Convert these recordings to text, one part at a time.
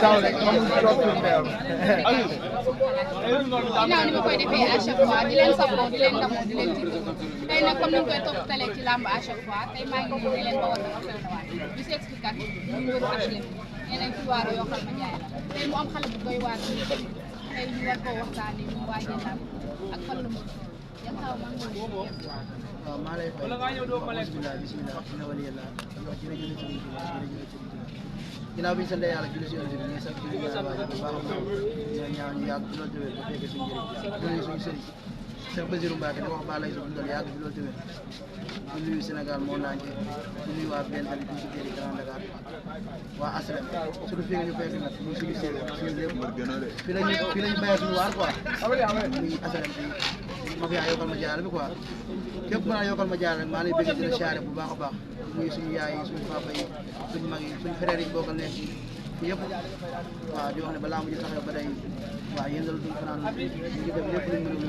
daw rek amul trop pour teew. ginnaaw ni ma koy defee à chaque fois di leen safoo di leen ndamoo di leen tiitu tey nag comme ni ñu koy toppatalee ci làmb à chaque fois tey maa ngi nii ne leen ba war dafa xew na waat du si expliquer ñu wër HLM yeneen ci waaro yoo xam ne jaay la tey mu am xale bu doy waar bi tey ñu war koo waxtaanee mu waajee làmb ak fan la mu yan xaw maa ngi lay waaw maa lay fay bismillah inna waliyallah wax jërëjëf ginnaaw bi ñu sant yàlla julli si yonent bi ñu sant ñu ñaan waajal bu baax a baax ñu ñaan ñu yàgg loolu tëwee ba fekkee suñu njëriñ suñu sëriñ Cheikh Basirou Mbacke di wax ba lay so dundal yàgg bi loolu tëwee di nuyu Sénégal moo naanke di nuyu waa benn tamit ci biir Grand Dakar waa ASLM surtout fii nga ñu fekk nag muy suñu seen suñu lépp fii lañu bayee suñu waar quoi muy ASLM bi ma fi yaa yokkal ma jaarale bi quoi képp mën a yokkal ma jaarale maa lay bëgg di la siyaare bu baax a baax muy suñu yaay yi suñu papa yi suñu mag yi suñu frère yi bokkal nekk ci yëpp waaw di wax ne balaa mu ji taxaw ba day waaw yëngal duñ fanaan ñu ngi def lépp luñ mën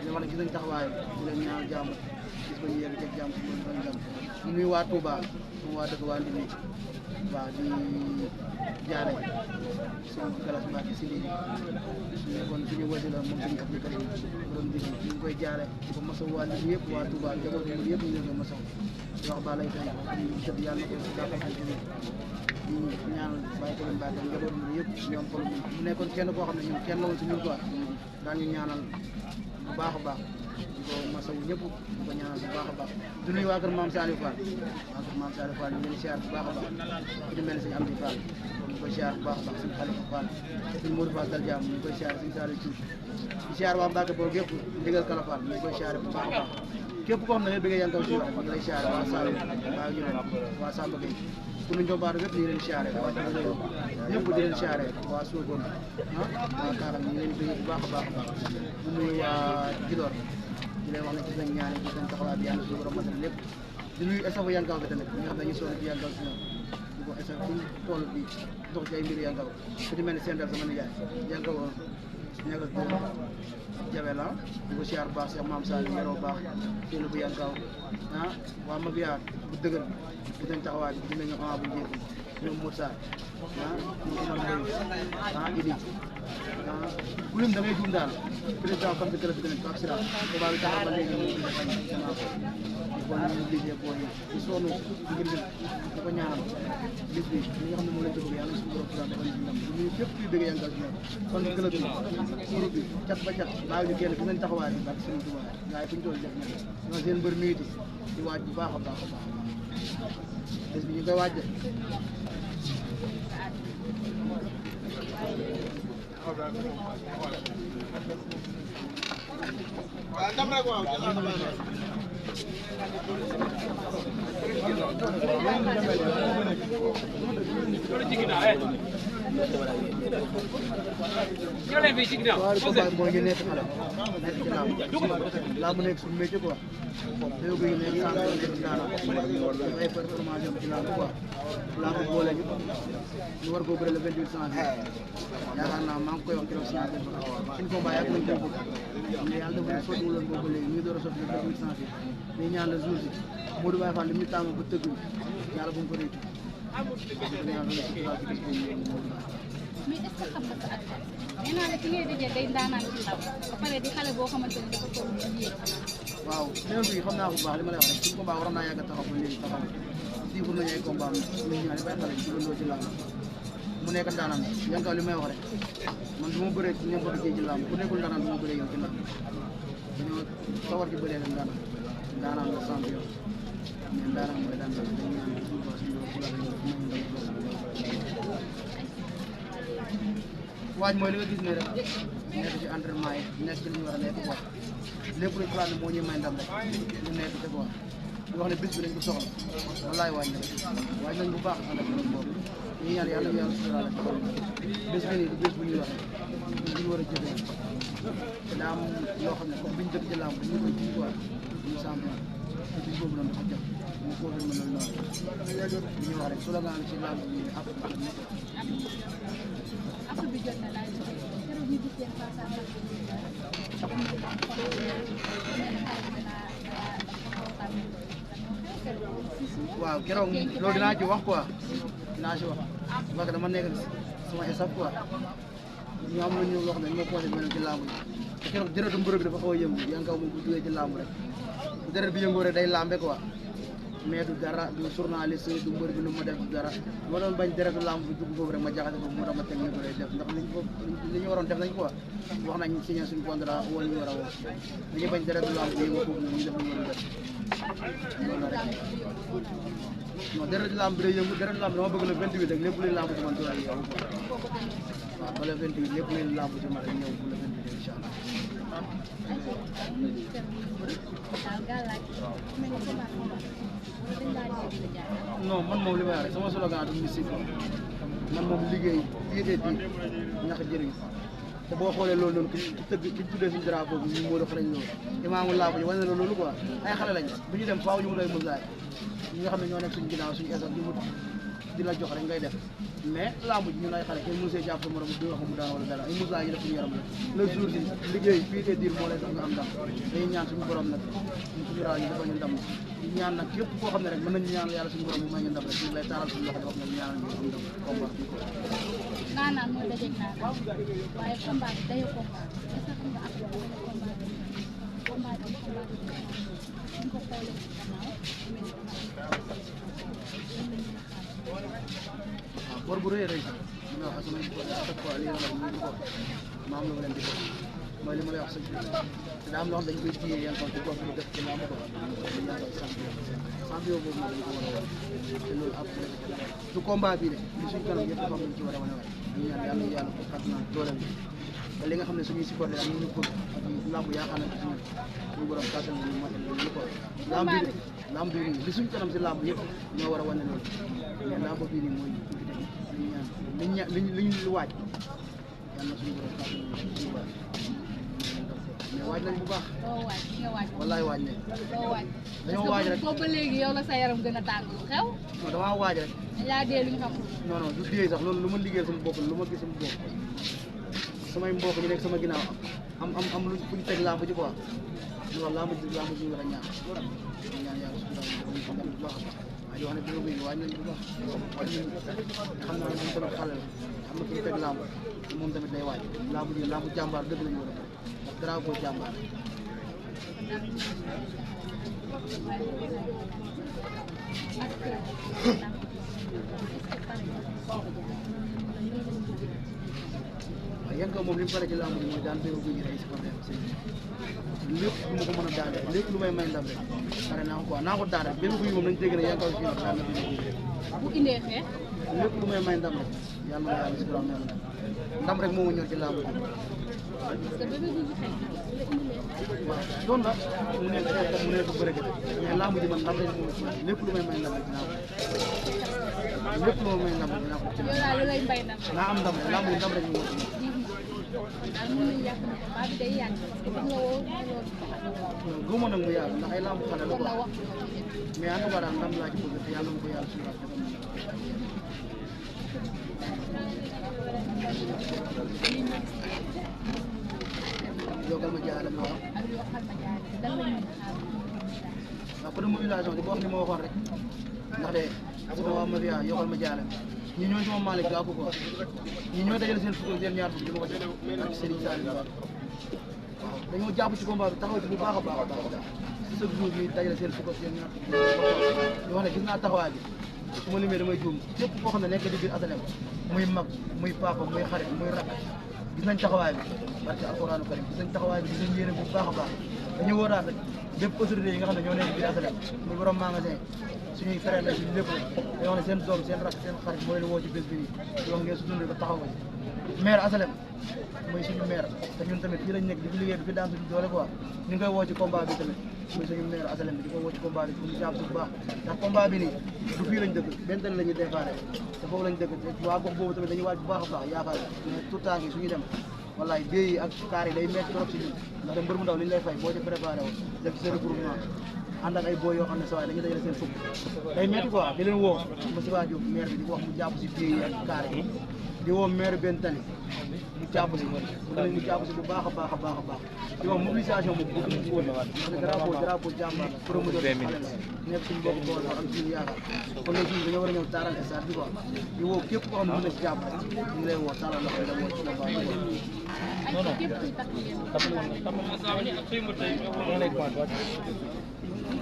ñu wax ne gis nañ taxawaay di leen ñaanal jàmm gis ko ñu yegg ci jàmm suñu fan jàmm ñu nuyu waa Touba moom waa dëkk waa Ndindi waaw di jaare suñu galas Mbacke si lii suñu nekkoon suñu wasi la moom suñu Abdou Karim borom bi ñu ngi koy jaare di ko masaw waa Ndindi yëpp waa Touba njaboot yi yëpp ñu leen ko masaw di wax ba lay fay ñu tëdd yàlla na ko gàttal ay tamit di ñaanal bàyyi ko leen bàyyi ko njaboot yi yëpp ñoom xol mu nekkoon kenn koo xam ne ñun kenn la woon si ñun quoi daan ñu ñaanal bu baax a baax di ko masaw ñëpp di ko ñaanal bu baax a baax di nuyu waa kër Maam Saliou Fall waa kër Maam Saliou Fall ñu leen siyaar bu baax a baax ku di mel ni sëñ Amdi Fall ñu koy siyaar bu baax a baax sëñ Khalifa Fall sëñ Modou Fall dal jàmm ñu koy siyaar sëñ Saliou Diouf di siyaar waa Mbacke boobu yëpp ndigal Kala Fall ñu koy siyaar bu baax a baax képp koo xam ne nga bëgg yankaw si wax ñu lay siyaare waa Saloum waa Jula waa Samba Gueye ku ñu jombaar yëpp ñu leen siyaare waa Jula ñëpp di leen siyaare waa Sokone waa Karam ñu leen bëgg bu baax a baax a baax di nuyu waa Djilor di leen wax ne gis nañ ñaani gis nañ taxawaay bi yàlla suñu borom matal lépp di nuyu estafu yankaw bi tamit ñi nga xam ne ñu sonn ci yankaw si ñoom di ko estaf fu toll bi dox ci ay mbir yankaw ku ci mel ni Sendal sama nijaay yankaw ñagal ko jabe la di ko siyaar bu baax Cheikh Mame Sall yaroo baax téelu bu yankaw waa Mafia bu dëgër bu dañ taxawaay bi dinañu xamaa bu njéeku ñoom Moussa ñoom Omar Mbaye Idi ku lim da ngay juum daal président comme que bi tamit Pape Sira tubaab bi taxaw ba léegi ñu ngi defañ kon ñu liggéey boo yi di sonn ngir di ko ñaanal bis bi li nga xam ne moom lañ bëgg yàlla suñu borom dafa ñu ndam ñu képp kuy bëgg yankaw si ñoom kon club bi groupe bi cat ba cat bàyyi ñu kenn fi ngeen taxawaay bi ak suñu tubaab waaye fu ñu toll def ñoo seen mbër miiti di waaj bu baax a baax a baax bés bi ñu koy waaj de waaw combat mooy ñu nekk xale nekk ci làmb nekk suñu métier quoi dañoo bëgg nekk sànq nekk ci daanaka def ay performance ci làmb quoi làmb boole ñu war koo bëre le 28 janvier yaakaar naa maa ngi koy wax keroog si suñu combat yàgg nañ ko bëgg mais yàlla dafa ne sotti wuloon boobu léegi ñu door a sotti le 28 janvier mais ñaan la jour si Modou Baye Fall li mu tàmm ba tëgg yàlla bu mu ko réccu mais est-ce que xam nga sa adversaire nee naa la ki ngay dajee day ndaanaan ci ndaw ba pare di xale boo xamante ne dafa toll ci yéeg. waaw xeex bi xam naa ko bu baax li ma lay wax rek suñu combat waroon naa yàgg a taxaw ba léegi taxaw siifur nañu ay combat ñu ñaari bay xale ci lëndoo ci làmb mu nekk ndaanaan yankaw li may wax rek man du ma bëree ci ñoom ci ci làmb ku nekkul ndaanaan du ma bëree yow ci làmb dañoo sawar ci bëree leen ndaanaan la champion mais ndaanaan mooy daan dañ ñaan suñu bopp suñu waaj mooy li nga gis ne rek nekk ci entraînement yi nekk ci li ñu war a nekk quoi lépp luñ xalaat ne moo ñuy may ndam rek ñu nekk ci quoi di wax ne bés bi dañ ko soxla wallaay waaj na waaj nañ bu baax ànd ak borom boobu ñu ñaan yàlla yàlla suturaale bés bi nii du bés bu ñuy waxee ñun ñu war a jëfee te daa am loo xam ne comme biñ dëkk ci làmb ñu koy ji quoi ñu champion te bis boobu noonu dafa jot ñu confirmé loolu noonu li ñuy wax rek slogan bi ci làmb bi ak après bi jot na laaj keroog ñu gis leen face à waaw keroog loolu dinaa ci wax quoi dinaa ci wax parce que dama nekk sama staff quoi ñu am lu ñu wax ne moo commencé mel ci làmb ji te keroog deretu mbërëb bi dafa xaw a yëngu Yankaw moom bu duggee ci làmb rek bu deret bi yëngoo rek day làmbe quoi mais du dara du journaliste du mbër bi lu ma def du dara ma doon bañ deretu làmb bi dugg foofu rek ma jaxase foofu moo tax ma teg ni ko lay def ndax li ñu waroon def nañ quoi wax nañ signé suñu contrat woo ñu war a woo dañuy bañ deretu làmb bi yëngu foofu ñu def lu war a def loolu rek non deretu làmb bi day yëngu deretu làmb dama bëgg la 28 rek lépp luy làmb ci man doolal yow waaw ba le 28 lépp luy làmb ci man rek ñëw bu le 28 incha allah non man moom li may wax rek sama slogan du mystique man moom liggéey piété di ñax jëriñ te boo xoolee loolu noonu ki tëgg ki tuddee suñu drapeau bi ñu moo do xarañ loolu imaamu laabu ji wane na loolu quoi ay xale lañ bu ñu dem faaw ñu mu lay musaay ñi nga xam ne ñoo nekk suñu ginnaaw suñu esat ñu di la jox rek ngay def mais lamb ji ñun ay xale kenn mënu see jàpp sa morom du wax mu daan wala dara ay musaay yi def suñu yaram la le jour bi liggéey piété diir moo lay tax nga am ndam dañuy ñaan suñu borom nag ñu suñu raal ñu defal ñu ndam ñaan nag képp koo xam ne rek mën nañu ñaan yàlla suñu borom mu may ñu ndam rek ñu lay taaral suñu loxo wax ne ñaanal ñu am ndam combat bi naanaan mooy dajeeg naanaan waaye combat bi dayu combat est-ce que xam nga ak combat bi ñu ko xoolee ci waaw bor bu rëy a rëy li ma wax samay chaque fois li nga wax ñu ko maam la ma leen di ko mooy li ma lay wax sëñ bi te daa am loo xam dañ koy téye Yankaw di ko def ci lamb ko champion boobu nag dañ ko war a wane te loolu ab du combat bi de li suñ kanam yëpp dafa am lu ci war a wane waay ñu ñaan yàlla ko kàttan dooleel bi te li nga xam ne suñuy supporter ak ñu bëgg ak lamb yaakaar na ci ñu borom kàttan ñu matal ñu ko lamb bi nii li suñ kanam si lamb yëpp ñoo war a wane loolu mais lamb bi nii mooy li ñaan liñ waaj yàlla suñu borom kàttan ñu waaj mais waaj nañ bu baax. doo waaj ki nga waaj. wallaay waaj nañ. doo waaj. dañoo waaj rek boobu ba léegi yow la sa yaram gën a tàng lu xew. non damaa waaj rek. dañ laa dee lu ñu xam. non non du dee sax loolu lu ma liggéey sama bopp lu ma gis sama bopp samay mbokk ñu nekk sama ginnaaw am lu fu ñu teg làmb ji quoi loolu làmb ji war a ñaan yàlla suñu bu baax waaye di wax ne dina bëgg waaj nañ bu baax waaj nañ xam naa ne moom tamit xale la xam na fu ñu teg làmb moom tamit day waaj làmb ji làmb jàmbaar dëgg lañu war a ndax drapeau jàmbaar waaw Yankaw moom li mu pare ci làmb ji mooy daan béy guy gi ay supporter lépp lu ma ko mën a daane lépp lu may may ndam rek pare naa ko quoi naa ko daan rek béy guy moom nañu dégg ne Yankaw fii nag daan na béy guy bu indee xeex. lépp lu may may ndam rek yàlla na yàlla si borom may ndam rek moo ma ñor ci làmb ji parce que bébé guy gi xeex la indilee. waaw doon na mu nekk xeex mu nekk bëre mais làmb ji man ndam rek moo ci lépp lu may may ndam rek dinaa ko lépp lu may may ndam rek dinaa ko ci yow daal lu lay mbay ndam. naa am ndam rek làmb ji ndam rek moo ci daal mën nañu yàq ne combat bi day yàgg parce que dañ la woo loolu. gëmoo nag mu yàgg ndax ay làmb xale la kon quoi la wax mais en tout cas daal ndam laa ci bëgg te yàlla na ko yàlla suñu defal yokkal ma jaarale ma wax ak yoo xam ne jaay dan lañ mën a xaar. waaw côté mobilisation di ko wax ni ma waxoon rek ndax de sama waa mafia yokkal ma jaarale ñi ñooy sama Malick Gakou quoi ñi ñooy dajale seen fukk seen ñaar fukk di ma ko def ak Serigne Saliou waaw dañoo jàpp ci combat bi taxaw ci bu baax a baax a baax si chaque jour ñuy dajale seen fukk seen ñaar fukk di wax ne gis naa taxawaay bi su ma limee damay juum képp koo xam ne nekk di biir asalem muy mag muy papa muy xarit muy rak gis nañ taxawaay bi barke alxuraanu karim gis nañ taxawaay bi gis nañ yéene bu baax a baax dañu wóoraat rek bépp autorité yi nga xam ne ñoo nekk biir asalem muy borom magasin suñuy frère la suñu lépp la wax ne seen doom seen rak seen xarit moo leen woo ci bés bi nii di wax ngeen su dundee ko taxaw ko ci maire asalem mooy suñu maire te ñun tamit fii lañ nekk di fi liggéey di fi daan suñu doole quoi ñu ngi koy woo ci combat bi tamit muy suñu maire asalem bi di ko woo ci combat bi pour ñu jàpp bu baax ndax combat bi nii du fii lañ dëkk benn tali la ñuy déparé te foofu lañ dëkk waa gox boobu tamit dañuy waaj bu baax a baax yaakaar mais tout temps gi suñu dem wallaay béy yi ak kaar yi day métti trop si ñun ndax de mbër mu ndaw li ñu lay fay boo ci préparé woo def ci sa regroupement ànd ak ay boo yoo xam ne sa waay dañuy dajale seen fukk day metti quoi di leen woo Moustapha Diop maire bi di ko wax mu jàpp si biir yi ak kaar yi di woo maire benn tali mu jàpp si mu jàpp si bu baax a baax a baax a baax di wax mobilisation boobu bëgg nañ ko woon parce que drapeau jàmbaar la promoteur xale la nekk suñu bokk bool am suñu yaakaar kon nag suñu dañoo war a ñëw taaral stade bi quoi di woo képp koo xam ne mën na si jàpp rek ñu ngi lay woo taalal loxo da woo ci la baax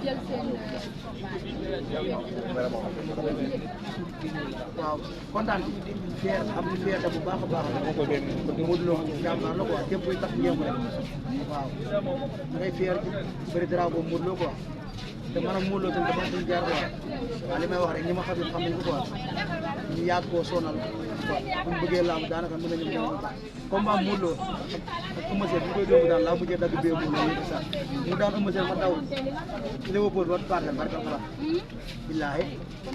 jël seen waaw kontaan ci fier am ci fierté bu baax a baax la Modou Lo jàmbaar la quoi képp kuy tax ngémb rek waaw da ngay fier ci bëri drapeau Modou Lo quoi te maanaam Modou Lo tamit dafa suñu jaar quoi waaw li may wax rek ñi ma xam nañ ko quoi ñu yàgg koo sonal buñ bëggee laamu daanaka mën nañu ñëw combat Modou Lo ak Eumeu Sène bu koy dóomu daan laa mujjee dagg bee mu daan Eumeu Sène ma daw Léopold ba parcelle barka xala billaahi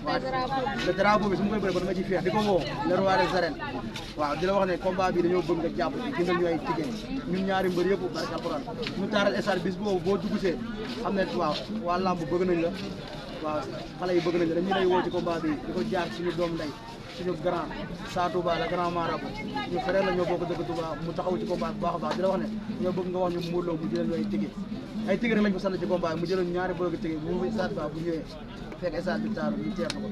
waaw le drapeau bi su ma koy bëri ko dama ci fier di ko woo le roi des arènes waaw di la wax ne combat bi dañoo bëgg nga jàpp ci jëndal ñu ay ticket ñun ñaari mbër yëpp barka xuraan ñu taaral stade bis boobu boo duggsee xam ne waaw waa lamb bëgg nañ la waaw xale yi bëgg nañ la dañu lay woo ci combat bi di ko jaar suñu doom ndey suñu grand Sa Touba la grand marabout ñu frère la ñoo bokk dëkk Touba mu taxaw ci combat bu baax a baax di la wax ne ñoo bëgg nga wax ñu Modou Lo mu jëlal ñu ay ticket rek lañ ko sant ci combat bi mu jëlal ñaari bloc ticket bu mu stade ba bu ñëwee fekk stade bi taaru ñu teer na ko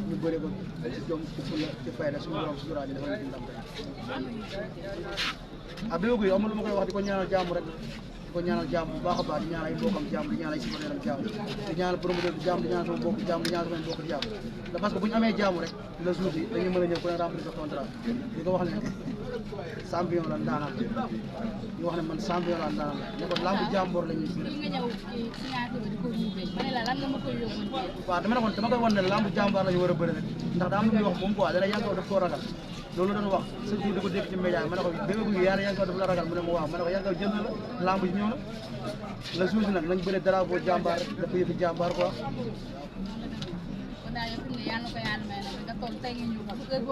ñu bëri ko ci jom ci fulla ci fayda suñu borom suñu rajo dafa ñu ndam ah bi koy amul lu ma koy wax di ko ñaanal jàmm rek di ko ñaanal jàmm bu baax a baax di ñaanal ay mbokkam jàmm di ñaanal ay supporteram jàmm di ñaanal promoteur bi jàmm di ñaanal sama mbokk jàmm di ñaanal sama mbokk jàmm parce que bu ñu amee jàmm rek la jour yi dañuy mën a ñëw ku ne remplir sa contrat di ko wax ne champion la ndaanaan ñu wax ne man champion la ndaanaan la ne ko lambu jàmboor la ñuy nga ñëw ci signature bi di ko ruubee ma ne la lan nga ma koy yóbbu waaw dama koy wan ne lambu jàmboor la ñu war a bëri rek ndax daa am lu muy wax moom quoi dana yàgg daf koo ragal loolu doon wax chaque jour di ko dégg ci média yi ma ne ko dégg bu yaar yàgg dafa la ragal mu ne ma waaw ma ne ko yàgg jël na la lamb ji ñëw na la jour nag nañ bëre drapeau jàmbaar rek dafa yëfi jàmbaar quoi daal yow fi mu ne yàlla na ko yàlla may nga toll tey nga ñëw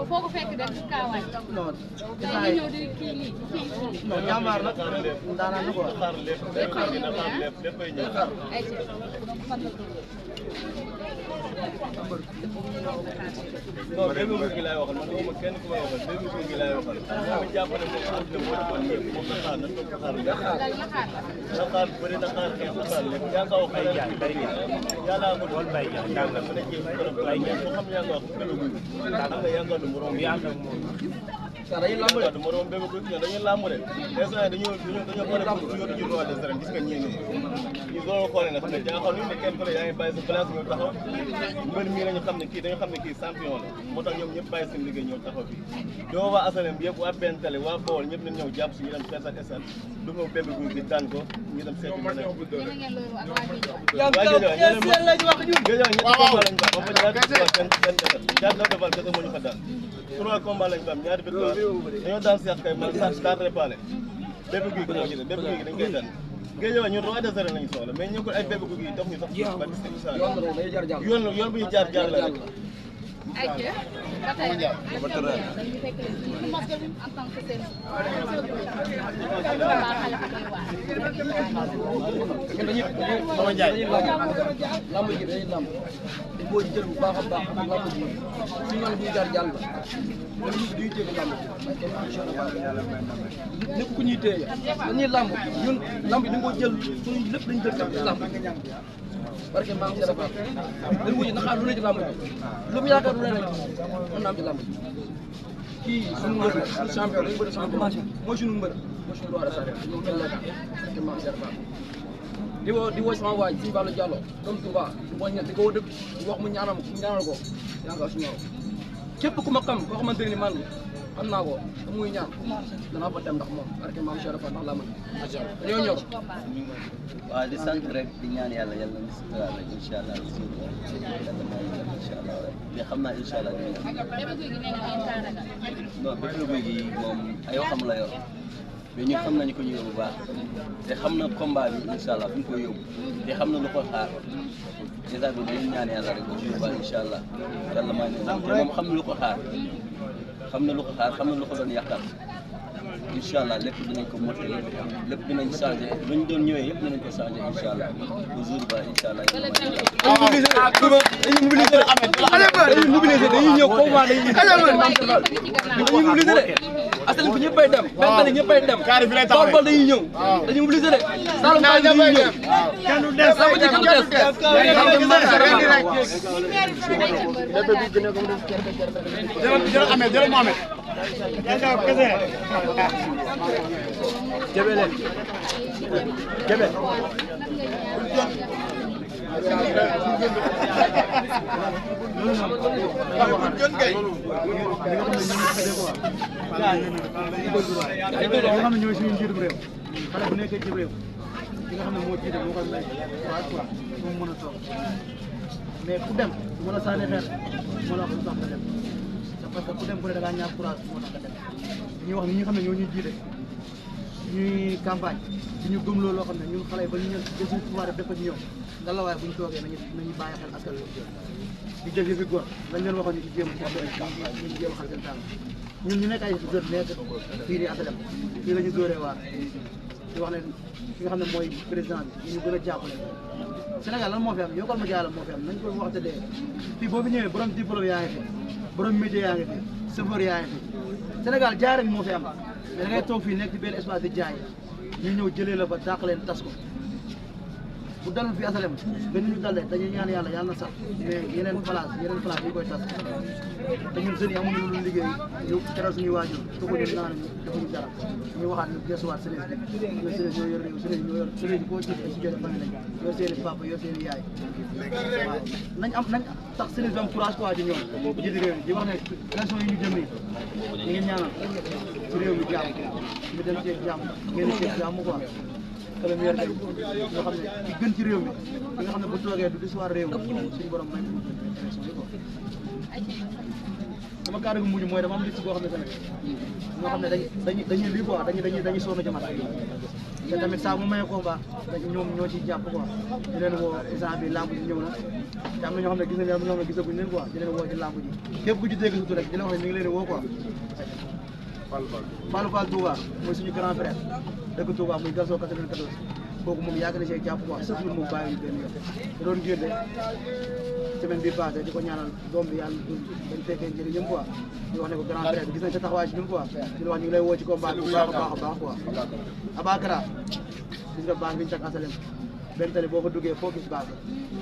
foo ko fekk def kaawaay non tey nga ñëw di kii lii non jàmbaar la ndaanaan la quoi ay ci donc fan la non benn mbir gi laay waxal man waxuma kenn ku may waxal benn mbir gi laay waxal ma jàpp ne moom am na moo defoon yëpp moom na xaar na toog xaar na xaar bëri na xaar xeex na xaar lépp yaa nga wax ay jaay bari yàlla ko wal bay jaay yaa nga mën a jéem ay jaay ko xam yaa nga wax benn guy xam nga yaa nga du morom yaa nga moom dañuy lamb de morom benn guy dañuy lamb de instant dañoo pare pour ñu ñu roi des arènes gis nga ñi ñu doon xoolee nag ne jaaxal ñu ne kenn ko yaa ngi bàyyi sa place ñu taxaw mbër mii lañu xam ne kii dañu xam ne kii champion la moo tax ñoom ñëpp bàyyi seen liggéey ñëw taxaw fii doo waa asalem bi yëpp waa benn télé waa Bawol ñëpp nañ ñëw jàpp si ñu dem fees ak esat du nga bébé guy gi daan ko ñu dem seeti beneen waa Géejawaay moo ñu fa daan 3 combats lañ fa am ñaari victoire dañoo daan seex kay man sax daan réparé bébé guy gi moo ci ne bébé guy gi dañ koy daan Géejawaay ñun roi des arènes lañu soxla mais ñu ko ay bébé guy gi dox ñu sax ba gis yoon bu ñu jaar jaar la rek ay ci ba tey dañu fekk en tant que seen lamb ji dañuy lamb di boo jël bu baax a baax lamb ji su ñoom duñu jaar jàll ba ñu duñu téye lamb ñëpp ku ñuy téye dañuy lamb ñun lamb yi dañ ko jël suñu lépp lañ jël ci lamb parce que maam Cheikh Fall dañ ko jël naxaar lu ne ci lamb ji lu mu yaakaar lu ne rek mën naa am ci lamb ji kii suñu mbër la champion dañu bëri champion mooy suñu mbër mooy suñu roi de sarène ñu mel la parce que maam Cheikh Fall di woo sama waay si Fallou Diallo doom Touba di ko dëgg di wax mu ñaanal ko yaakaar suñu képp ku ma xam koo xamante ni man xam naa ko te muy ñaan danaa fa dem ndax moom parce que maam Cheikh Fall ndax laa mën dañoo ñor waaw di sant rek di ñaan yàlla na si tëral rek incha allah incha allah mais xam naa incha allah dina non Bébé Gouy Gui moom ay waxam la yor mais ñun xam nañu ko ñu bu baax te xam na combat bi incha allah fu ñu koy yóbbu te xam na lu ko xaar dèjà bi dañuy ñaan yàlla rek ba suñu baax incha allah yàlla may ne te moom xam na lu ko xaar xam na lu ko doon yàqal incha allah lépp dinañ ko mottali lépp dinañ changé lu ñu doon ñëwee yëpp dinañ ko changé incha allah au jour ba incha allah. dañuy mobiliser dañuy mobiliser dañuy ñëw combat dañuy mobiliser de asal bi ñëppay dem benn ñëppay dem Bawol dañuy ñëw dañuy mobiliser de Saloum dañuy ñëw kenn du des kenn xam ne ñooy suñu njiitum réew xale bu nekkee ci réew ki nga xam ne moo jiite moo koy may quoi mu mën a toog mais ku dem mën a sànni xeer mën a wax lu tax nga dem c'est parce que ku dem ku ne da ngaa ñàkk courage moo tax nga dem ñuy wax ni ñi nga xam ne ñoo ñuy jiite ñuy campagne di ñu gëmloo loo xam ne ñun xale yi ba ñu ñëw jël suñu pouvoir def ko ci ñoom nga la waaye bu ñu toogee nañu bàyyi xel askan di jëf yëfi góor lañ leen waxoon ñu ci jéem ñu jéem a xam seen tànk ñun ñu nekk ay jeunes nekk fii di asalem fii la ñu dóoree waar di wax ne fi nga xam ne mooy président bi ñu gën a jàppale Sénégal lan moo fi am yokkal ma jàll moo fi am nañ ko wax te dee fii boo fi ñëwee borom diplôme yaa ngi fi borom métier yaa ngi fi chauffeur yaa ngi fi Sénégal jaay rek moo fi am mais da ngay toog fii nekk ci benn espace di jaay ñu ñëw jëlee la fa dàq leen tas ko bu dalul fi asalem benn ñu dal de dañuy ñaan yàlla yàlla na sax mais yeneen place yi koy tas te ñun jeunes yi amuñu lu liggéey ñu teral suñuy waajur su ko ñu naan defuñu dara ñu waxaat ñu gesuwaat sëriñ bi ñoo sëriñ ñoo yor réew sëriñ ñoo yor sëriñ boo gis ay si jode famille lañ yor seeni papa yor seeni yaay waaw nañ tax sëriñ bi am courage quoi ci ñoom jiiti réew mi di wax ne élection yi ñu jëm nii ñu ngi ñaanal ci réew mi jàmm ñu dem ci jàmm ngeen ci jàmm quoi kala meer day ñoo xam ne ci gën ci réew mi ki nga xam ne bu toogee du histoire réew mi suñu borom may élection yi quoi sama kàddu gu mujj mooy dama am liste boo xam ne tamit ñoo xam ne dañuy lii quoi dañuy sonn jamat te tamit saa mu mayee combat ñoom ñoo ciy jàpp quoi di leen woo exemple bi lamb ji ñëw na te am na ñoo xam ne gis nañ leen am na ñoo xam ne gisaguñ leen quoi di leen woo ci lamb ji képp ku ci dégg sutu rek di leen wax ne ñu ngi leen woo quoi Fallou Fall Touba mooy suñu grand frère dëkk Touba muy Gasso 94 kooku moom yàgg na see jàpp quoi chaque jour moom bàyyi ñu benn yoon da doon génne semaine bi passé di ko ñaanal doom bi yàlla dañ fekkee njëriñam quoi di wax ne ko grand frère gis nañ sa taxawaay ci ñun quoi di la wax ñu ngi lay woo ci combat bi bu baax a baax quoi Abakara gis nga baax bi ñu teg asalem benn tali boo fa duggee foo gis baax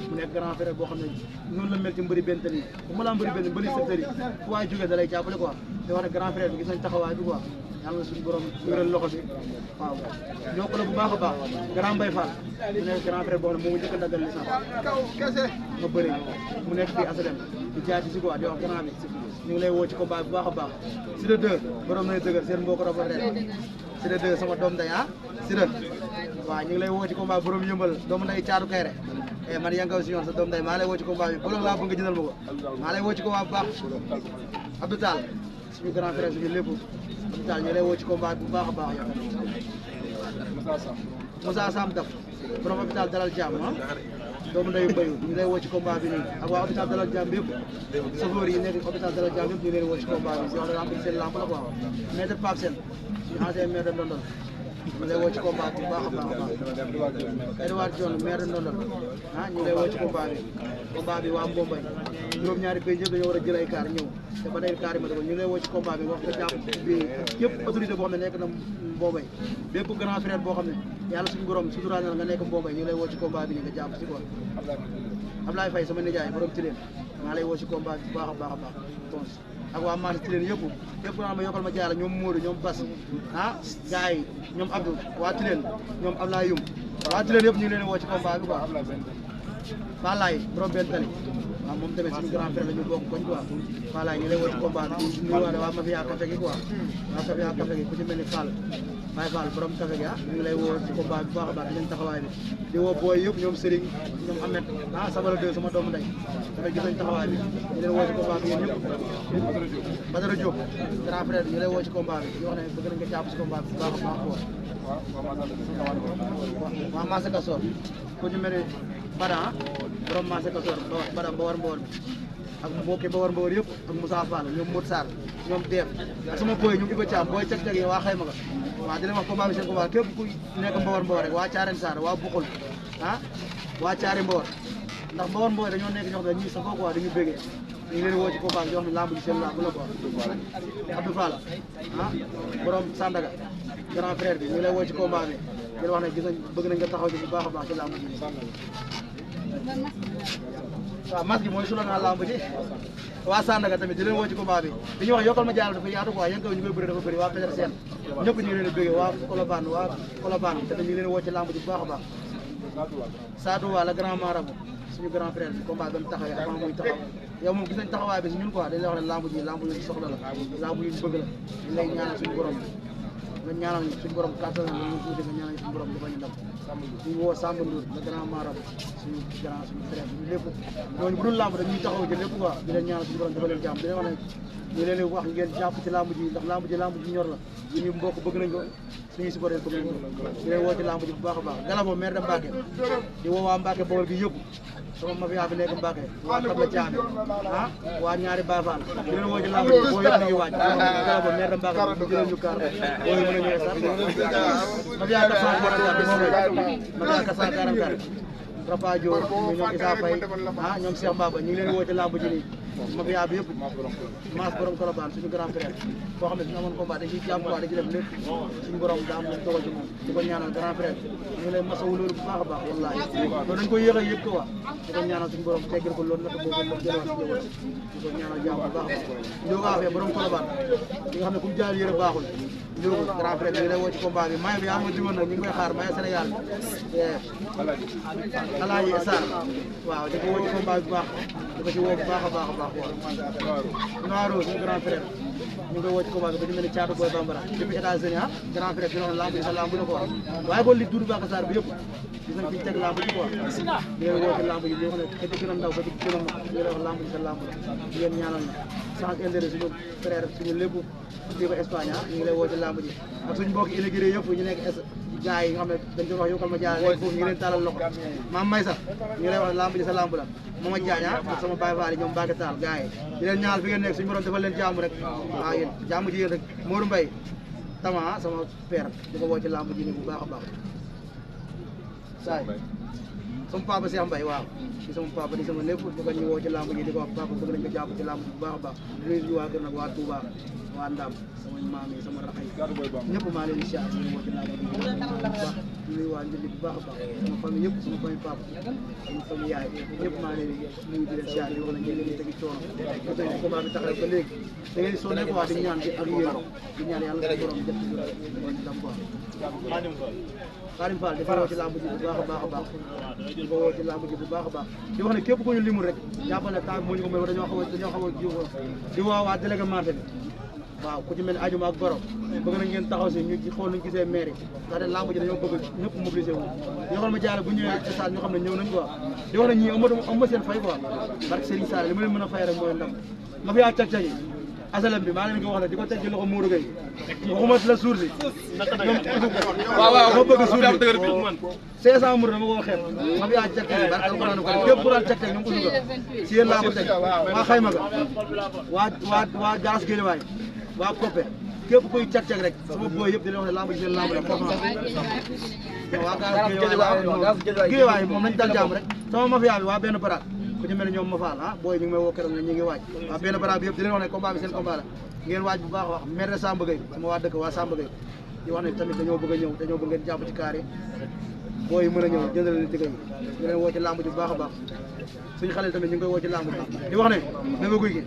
mu nekk grand frère boo xam ne noonu la mel ci mbëri benn tali bu ma laa mbëri benn mbëri secteur yi fu waay jógee da lay jàppale quoi di wax ne grand frère bi gis nañ taxawaay bi quoi yàlla na suñu borom wéral loxo bi waaw yokk la bu baax a baax grand Mbaye Fall mu nekk grand frère boo xam ne moomu njëkk a daggal licence ma bëri mu nekk fii asalem di jaati si quoi di wax grand bi ñu ngi lay woo ci combat bu baax a baax si de deux borom nay dëgër seen mbokk rafet rek si de deux sama doom nday si de waaw ñu ngi lay woo ci combat borom yëmbal doomu nday caatu kayre man yankaw si yoon sa doom nday maa lay woo ci combat bi bolong laa bëgg nga jëndal ma ko maa lay woo ci combat bu baax Abdou Tall suñu grand frère suñu lépp Abdou Tall ñu lay woo ci combat bu baax a baax yow Moussa Sam daf borom hôpital dalal jàmm doomu ndeyu mbayu ñu lay woo ci combat bi nii ak waa hôpital dalal jàmm yëpp chauffeur yi nekk hôpital dalal jàmm yëpp ñu leen woo ci combat bi si wax dëgg seen lamp la quoi maître Pape Sène suñu ancien maire de Ndondol ñu lay woo ci combat bu baax a baax a baax Edouard Dione maire de Ndondol ñu lay woo ci combat bi waa Mbombay juróom-ñaari béy yëpp dañoo war a jël ay kaar ñëw te ba tey kaar yi ma defoon ñu lay woo ci combat bi wax nga jàpp bi képp autorité boo xam ne nekk na Mbombay bépp grand frère boo xam ne yàlla suñu borom suturaal na nga nekk Mbombay ñu lay woo ci combat bi ni nga jàpp si quoi Ablaye Faye sama nijaay borom Tilène maa lay woo ci combat bi bu baax a baax a baax tons ak waa marché Tilène yëpp yëpp naa ma yokkal ma jaala ñoom Modou ñoom Bass gars yi ñoom Abdou waa Tilène ñoom Ablaye Youm waa Tilène yëpp ñu ngi leen woo ci combat bi quoi Falaye borom benn tali waaw moom tamit suñu grand frère la ñu bokk koñ quoi Falaye ñu lay woo ci combat bi di nuyuwaale waa Mafia Café gi quoi waa Mafia Café gi ku ci mel ni Fall Baye Fall borom café gi ñu ngi lay woo ci combat bi bu baax a baax di leen taxawaay bi di woo booy yëpp ñoom Serigne ñoom Ahmed Sabala 2 sama doomu ndey tamit gis nañ taxawaay bi ñu leen woo ci combat bi yéen ñëpp Badara Diop grand frère ñu lay woo ci combat bi di wax ne bëgg nañ nga jàpp ci combat bi bu baax a baax quoi waa Massa Kassor ku ñu mel ni Bada borom Massa Kassor Bada Mbawar Mbawar bi ak mbokki Mbawar yëpp ak Moussa Fall ñoom Modou Sarr ñoom Def ak sama boy ñoom Iba Thiam booy cag-cag yi waa xayma nga waaw di leen wax combat bi seen combat képp ku nekk Mbawar rek waa Thiarène Sarr waa Buxul ah waa Thiaré Mbawar ndax Mbawar dañoo nekk ñoo xam ne ñii sa foo quoi dañu bëggee ñu ngi leen woo ci combat bi di wax ne lamb ji seen lamb la quoi Abdou Fall ah borom Sandaga grand frère bi ñu ngi lay woo ci combat bi di wax ne gis nañ bëgg nañ nga taxaw ci bu baax a baax ci lamb ji waaw masque mooy su la naa lamb ji waa Sandaga tamit di leen woo ci combat bi li ñuy wax yokkal ma jàll dafa yaatu quoi yéen kaw ñu koy bëri dafa bëri waa Petersen ñëpp ñu ngi leen di bëggee waa Colobane te ñu ngi leen woo ci lamb ji bu baax a baax Sadou Wa la grand marabout suñu grand frère bi combat ba mu taxawee avant muy taxaw yow moom gis nañ taxawaay bi si ñun quoi dañ lay wax ne lamb ji lamb yu soxla la lamb yu bëgg la ñu lay ñaanal suñu borom nga ñaanal suñu borom kàttan la ñu tuuti nga ñaanal suñu borom dafa ñu ndam ñu woo Samba Ndour le grand marabout suñu grand suñu frère bi lépp ñooñu bu dul lamb dañuy taxaw ci lépp quoi di leen ñaanal suñu borom dafa leen jàmm di leen wax ne ñu leen wax ngeen jàpp ci lamb ji ndax lamb ji ñor la suñu mbokk bëgg nañ ko suñuy supporter ko ñu leen woo ci lamb ji bu baax a baax Galabo maire de Mbacké di woo waa Mbacké Bawol gi yëpp sama mafia bi nekk Mbacké waa Tabla Thiamé ah waa ñaari Bafal di leen woo ci lamb ji boo yëpp ñu waaj Galabo maire de Mbacké ñu jëlee ñu kaar boo mën a ñëwee sax mafia 444 mafia 444 Rapa Dior ñoom Issa Faye ah ñoom Cheikh Mbaba ñu ngi leen woo ci lamb ji nii mafia bi yëpp maas borom Colobane suñu grand frère boo xam ne suñu amoon combat dañ ciy jàpp quoi dañ ci def lépp suñu borom daa am lu dogal ci moom di ko ñaanal grand frère ñu ngi lay masawu loolu bu baax a baax wallaahi loolu dañ ko yéex a yëg ko waa di ko ñaanal suñu borom teggal ko loolu naka boobu la jëlwaat si jëwal di ko ñaanal jàmm bu baax a baax Ndioga Afia borom Colobane ñi nga xam ne ku mu jaayal yëre baaxul Ndioga grand frère ñu ngi lay woo ci combat bi mayo bi yaa ma digoon nag ñu ngi koy xaar mayo Sénégal Alaaji Sarr waaw di ko woo ci combat bi bu baax di ko ci woo bu baax a baax a baax Noiro suñu grand frère ñu ngi koy woo ci combat bi ba ñu mel ni Thiatou Boy Bambara depuis États-Unis ah grand frère bi ñu wax lamb sa lamb la quoi waaye kon li Doudou Baka Sarr bi yëpp gis nañ fi ñu teg lamb ji quoi di leen woo ci lamb ji di wax ne ka ci gën a ndaw ba ci gën a mag ñu leen wax lamb ji sa lamb la di leen ñaanal na sans intérêt suñu frère suñu lépp di ko Espagne ah ñu ngi lay woo ci lamb ji ak suñu mbokk immigré yëpp ñu nekk gars yi nga xam ne dañ doon wax yokkal ma jaay léegi foofu ñu ngi leen tàllal loxo maam may sax ñu ngi lay wax lamb ji sa lamb la Mama Diagne ak sama baay faal yi ñoom Mbacke Tall gars yi di leen ñaanal fi ngeen nekk suñu borom defal leen jàmm rek waaw yéen jàmm ji yéen rek Modou Mbaye tama sama père di ko woo ci lamb ji ni bu baax a baax saay sama papa Cheikh Mbaye waaw di sama papa di sama lépp di ko ñu woo ci lamb ji di ko wax papa bëgg nañ ko jàpp ci lamb ji bu baax a baax di waa kër nag waa Touba waa Ndam sama maam yi sama raxay ñëpp maa leen di siyaar ñu woo ci lamb ji bu baax di nuyu waa Ndindi bu baax a baax sama famille yëpp sama famille papa sama famille yaay ñëpp maa leen di nuyu di leen siyaar yi wax na ngeen leen di tegi coono ba tey combat bi taxawee ba léegi da ngeen sonné quoi di ñaan ak yéen di ñaan yàlla sa borom def ci ndam quoi Karim Fall di ko woo ci lamb ji bu baax a baax a baax di ko woo ci lamb ji bu baax a baax di wax ne képp ku ñu limul rek jàppale temps moo ñu ko may dañoo xaw a di woo waa délégué marché bi waaw ku ci mel ni ajuma ak goro bëgg na ngeen taxaw si ñu xool nuñu gisee maire yi ndaxte lamb ji dañoo bëgg ñëpp mobilisé wu di xool ma jaare bu ñëwee stade ñoo xam ne ñëw nañ quoi di wax ne ñii am seen fay quoi barke Serigne Sall li ma leen mën a fay rek mooy ndam ma fi yaa cag-cag yi asalam bi maa leen ko wax ne di ko teg ci loxo Mourou Gueye waxuma la suur si ñoom bëgg suur si 500 Mourou dama ko xeeb ma fi yaa cag-cag yi barke alxuraan ko képp ku daan cag-cag ñoom usuga si yéen laa ko teg waa xayma ga waa Garas Guédiawaye waa Koppe képp kuy cag-cag rek sama booy yëpp di leen wax ne lamb ji seen lamb la waa Garas Guédiawaye moom nañ dal jàmm rek sama mafia bi waa benn baraat ku ci mel ni ñoom ma faal ah booy ñu ngi may woo keroog ne ñu ngi waaj waaw benn baraat bi yëpp di leen wax ne combat bi seen combat la ngeen waaj bu baax wax maire de Samba Gueye sama waa dëkk waa Samba Gueye di wax ne tamit dañoo bëgg a ñëw dañoo bëgg ngeen jàpp ci kaar yi booy mën a ñëw jëndal leen tigga yi ñu leen woo ci lamb ji bu baax a baax suñu xale tamit ñu ngi koy woo ci lamb ji di wax ne da nga guy gi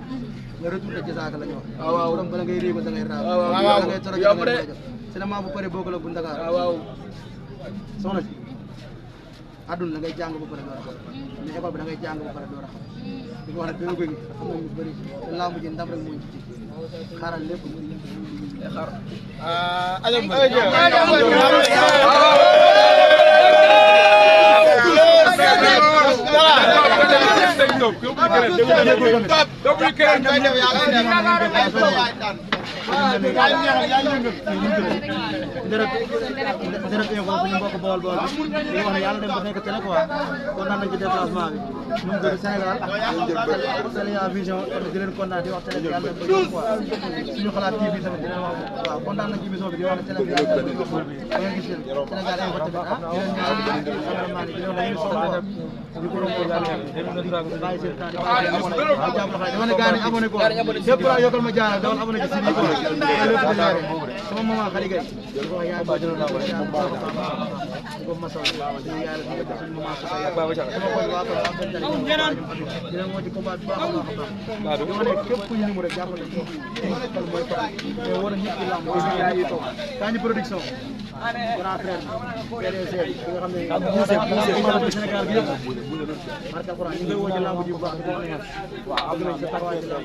nga retourné ci saaka la ñu wax waaw borom bala ngay riigo da ngay raam da ngay toro da ngay jox cinéma bu pare bokk la bu Dakar waaw soxna si àdduna da ngay jàng ba pare door a xam mais école bi da ngay jàng ba pare door a xam di ko wax ne da nga guy gi xam nañ ñu bëri te lamb ji ndam rek moo ñu ci xaaral lépp xaar dërëb info bu ñu bokk bool bool bi di wax ne yàlla dem ba nekk télé quoi kontaan nañ ci déplacement bi ñu ngi dëgg Sénégal Sénégal Vision di leen kontaan di wax télé bi yàlla dem ba ñëw quoi suñu xalaat TV tamit di leen wax waaw kontaan nañ ci émission bi di wax ne télé bi yàlla dem ba ñëw quoi ngeen gis leen Sénégal info tamit di leen ñaan cameraman yi di wax ne yéen soxla ñu ko doon bàyyi seen temps di waaw jàmm la dama ne gars yi abonné ko lépp la yokkal ma jaara dawal abonné ci site yi quoi lépp di leer sama maman Khady Gueye di ko wax yaay ba jël la ko yaa ba ko masaw di yaay la ko suñu maman sa ya baba sama ko waa ko am tan tali di leen moo ci combat bi baax a baax di wax ne képp ku ñu mu rek jàppale ci xol mooy fa te war a nit ki lamb yaay yi toog Kandji Production grand frère PDG bi nga xam ne Sénégal bi yëpp barka Alxuraan ñu ngi woo ci lamb ji bu baax di ko wax waaw am nañ sa taxawaay ci lamb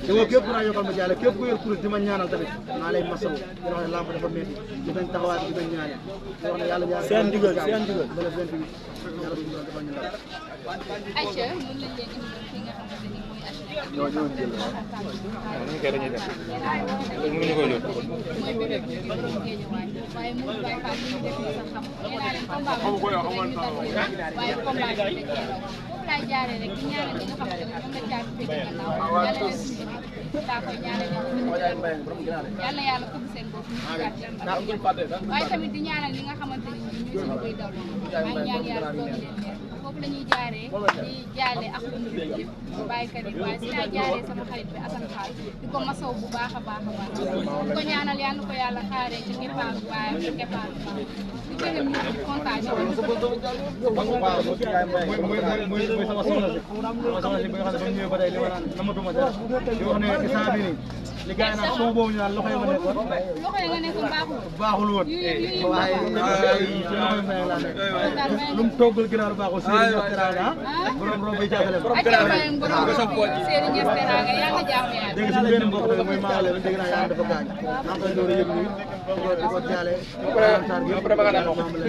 te woo képp naa yokkal ma jaale képp ku yor kuréel di ma ñaanal tamit naa lay masaw di wax ne lamb dafa métti di dañ taxawaay bi di dañ ñaanal di wax ne yàlla jaar seen digal bala 28 yàlla suñu borom defal ñu ndam Aïcha moom lañ leen indi fi nga xamante ni mooy mooy bébé bi ñu borom Géejawaay waaye mu Baye Fall ñu def ni sax xam nee naa leen combat bi waaye combat bi da cee raw foofu laay jaaree rek di ñaanal ñi nga xamante ne ñoom la caabi fekk gannaaw yàlla leen suñu équipe daa koy ñaanal yàlla yàlla fëgg seen bopp ñu jaar jàmm waaye tamit di ñaanal ñi nga xamante ni ñooy suñu koy daw maa ngi ñaan yàlla doon leen leer foofu la ñuy jaaree di jaale ak lu ñu yëpp bàyyikat yi waaye si laa jaaree sama xarit bi Assane Fall di ko masaw bu baax a baax a baax di ko ñaanal yàlla ko yàlla xaaree ca keppaaru baayam ca keppaaru baayam di gërëm ñu di kontaan ci mooy sama soxna si bi nga xam ne ba ñëwee ba tey li ma naan namatuma dara di wax ne instant bii nii li gars yi naan soo boobu ñu naan loxo yi ma nekkoon loxo yi nga nekkoon baaxul woon waaye ci loxo yi ma laa nekk lu mu toggal ginnaaw baaxul Serigne Niass Teranga borom rob yi jàppale ma Serigne Niass Teranga yàlla jàmm yàlla dégg suñu benn mbokk tamit mooy maagale bi dégg naa yàlla dafa gaañ maa ngi koy door a yëg nii di ko jaale sar bi maam la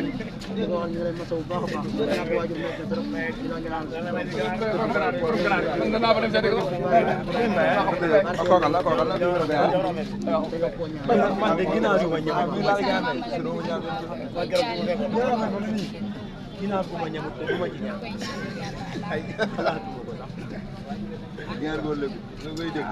di ko wax ñu lay masaw bu baax a baax ñàkk waajur nekk na trop di la ñaan man de ginnaaw bi ma ñëw bi la ñaan ginnaaw bu ma ñëw te du ma ci ñaan ay xalaatu ko sax ñaar go lepp ngay dégg